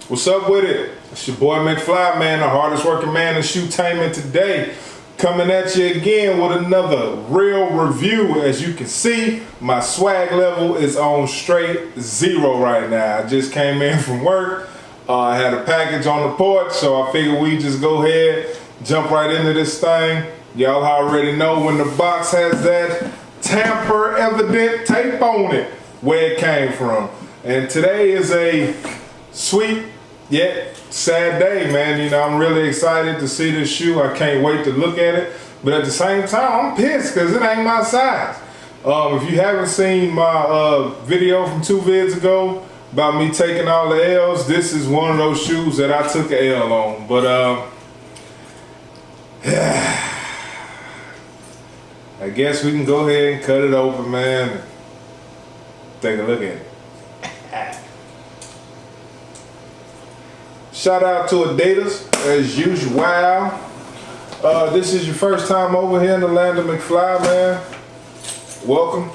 What's up with it? It's your boy McFly, man, the hardest working man in shoetainment today. Coming at you again with another real review. As you can see, my swag level is on straight zero right now. I just came in from work. I had a package on the porch, so I figured we just go ahead, jump right into this thing. Y'all already know when the box has that tamper evident tape on it, where it came from. And today is a sweet yet sad day, man. You know, I'm really excited to see this shoe. I can't wait to look at it. But at the same time, I'm pissed because it ain't my size. If you haven't seen my video from 2 vids ago about me taking all the L's, this is one of those shoes that I took an L on. But I guess we can go ahead and cut it open, man, and take a look at it. Shout out to Adidas, as usual. This is your first time over here in the land of McFly, man. Welcome.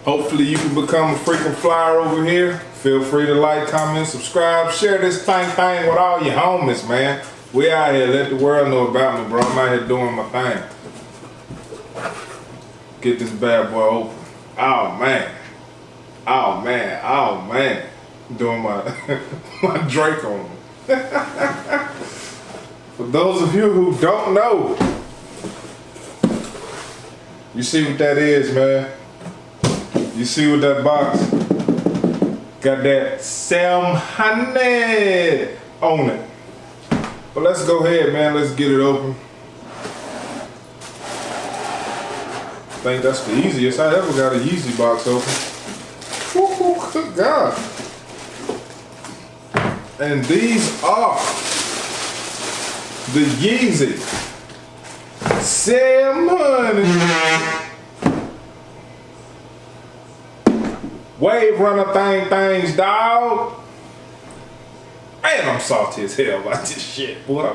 Hopefully you can become a freaking flyer over here. Feel free to like, comment, subscribe, share this thing with all your homies, man. We out here, let the world know about me, bro. I'm out here doing my thing. Get this bad boy open. Oh man. Oh man. Oh man. Doing my my Drake on him. For those of you who don't know, you see what that is, man. You see what that box got, that 700 on it. But let's go ahead, man. Let's get it open. I think that's the easiest I ever got a Yeezy box open. Woo, good God. And these are the Yeezy 700 Wave Runner things, dog. Man, I'm salty as hell about this shit, boy.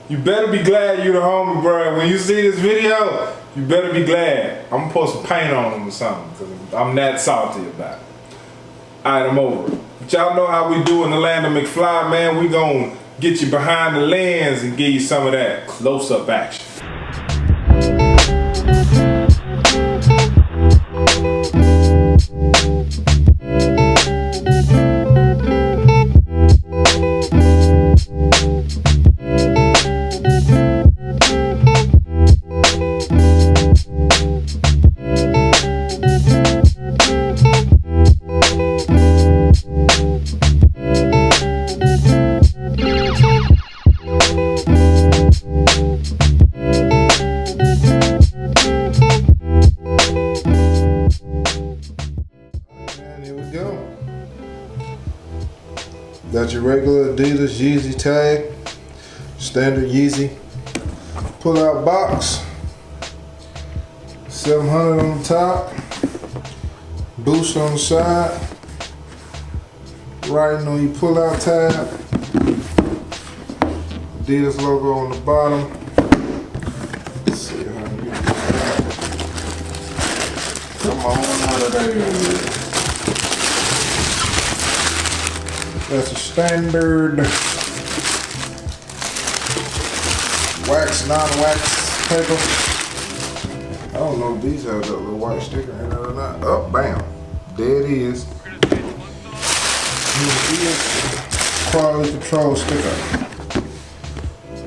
You better be glad you the homie, bro. When you see this video, you better be glad. I'm gonna put some paint on them or something, because I'm that salty about it. Alright, I'm over it. But y'all know how we do in the land of McFly, man. We gonna get you behind the lens and give you some of that close-up action. Got your regular Adidas Yeezy tag, standard Yeezy pull-out box, 700 on the top, boost on the side, writing on your pull-out tab, Adidas logo on the bottom. Let's see how you get that. Come on out of there. That's a standard wax, non-wax paper. I don't know if these have that little white sticker in it or not. Oh, bam. There it is. Quality control sticker.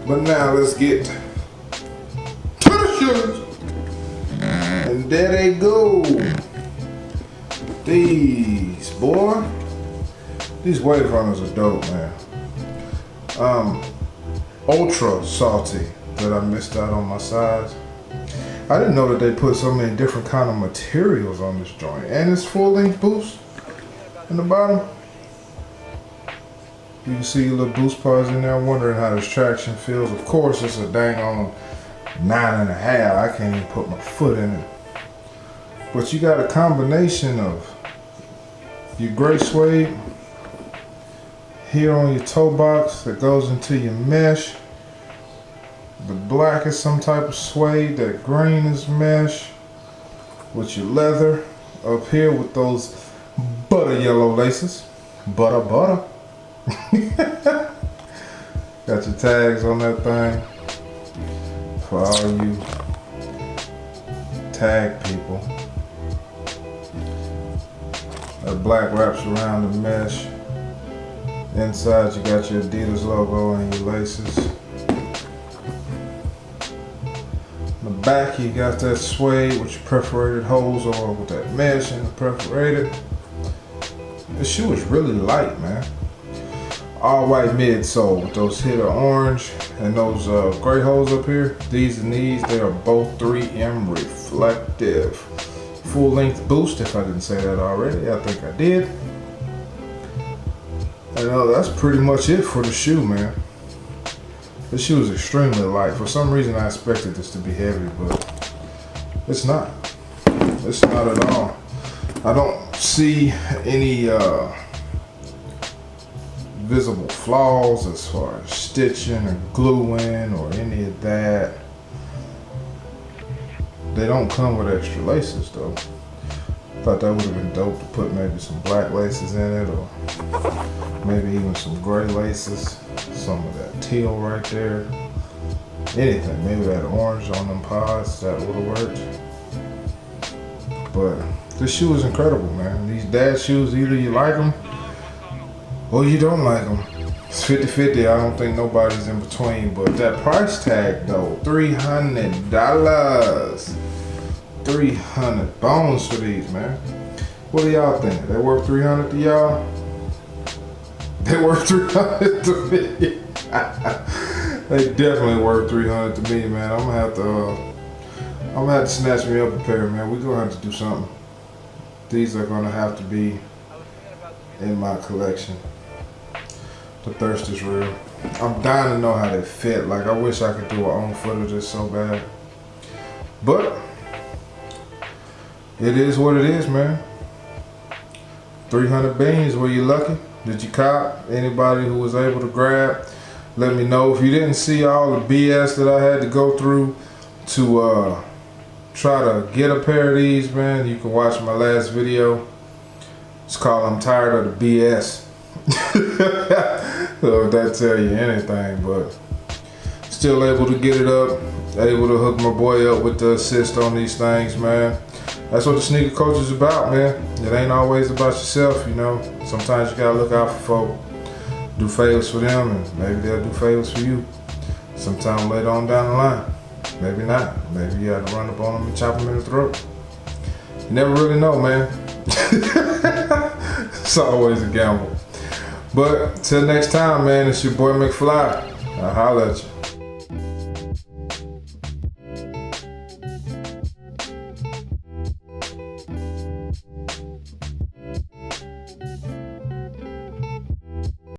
But now let's get to the shoes. And there they go. These, boy. These Wave Runners are dope, man. Ultra salty that I missed out on my size. I didn't know that they put so many different kind of materials on this joint. And it's full-length boost in the bottom. You can see your little boost parts in there. I'm wondering how this traction feels. Of course, it's a dang on 9.5. I can't even put my foot in it. But you got a combination of your gray suede here on your toe box that goes into your mesh. The black is some type of suede. That green is mesh. With your leather up here with those butter yellow laces. Butter. Got your tags on that thing for all you tag people. That black wraps around the mesh. Inside you got your Adidas logo and your laces. In the back you got that suede with your perforated holes or with that mesh and the perforated. The shoe is really light, man. All white midsole with those hitter orange and those gray holes up here. These and these, they are both 3M reflective. Full length boost, if I didn't say that already. I think I did. And that's pretty much it for the shoe, man. This shoe is extremely light. For some reason I expected this to be heavy, but it's not. It's not at all. I don't see any visible flaws as far as stitching or gluing or any of that. They don't come with extra laces though. Thought that would have been dope to put maybe some black laces in it, or maybe even some gray laces, some of that teal right there, anything, maybe that orange on them pods, that would have worked. But this shoe is incredible, man. These dad shoes, either you like them or you don't like them. It's 50-50, I don't think nobody's in between, but that price tag though, $300. 300 bones for these, man. What do y'all think? They worth 300 to y'all? They worth 300 to me. They definitely worth 300 to me, man. I'm gonna have to snatch me up a pair, man. We're gonna have to do something. These are gonna have to be in my collection. The thirst is real. I'm dying to know how they fit. Like, I wish I could do an on foot of this so bad. But it is what it is, man. 300 beans, were you lucky? Did you cop? Anybody who was able to grab? Let me know. If you didn't see all the BS that I had to go through to try to get a pair of these, man, you can watch my last video. It's called I'm Tired of the BS. So if that tell you anything, but still able to get it up, able to hook my boy up with the assist on these things, man. That's what the sneaker culture is about, man. It ain't always about yourself, you know. Sometimes you gotta look out for folk. Do favors for them, and maybe they'll do favors for you. Sometime later on down the line. Maybe not. Maybe you have to run up on them and chop them in the throat. You never really know, man. It's always a gamble. But till next time, man, it's your boy McFly. I'll holler at you.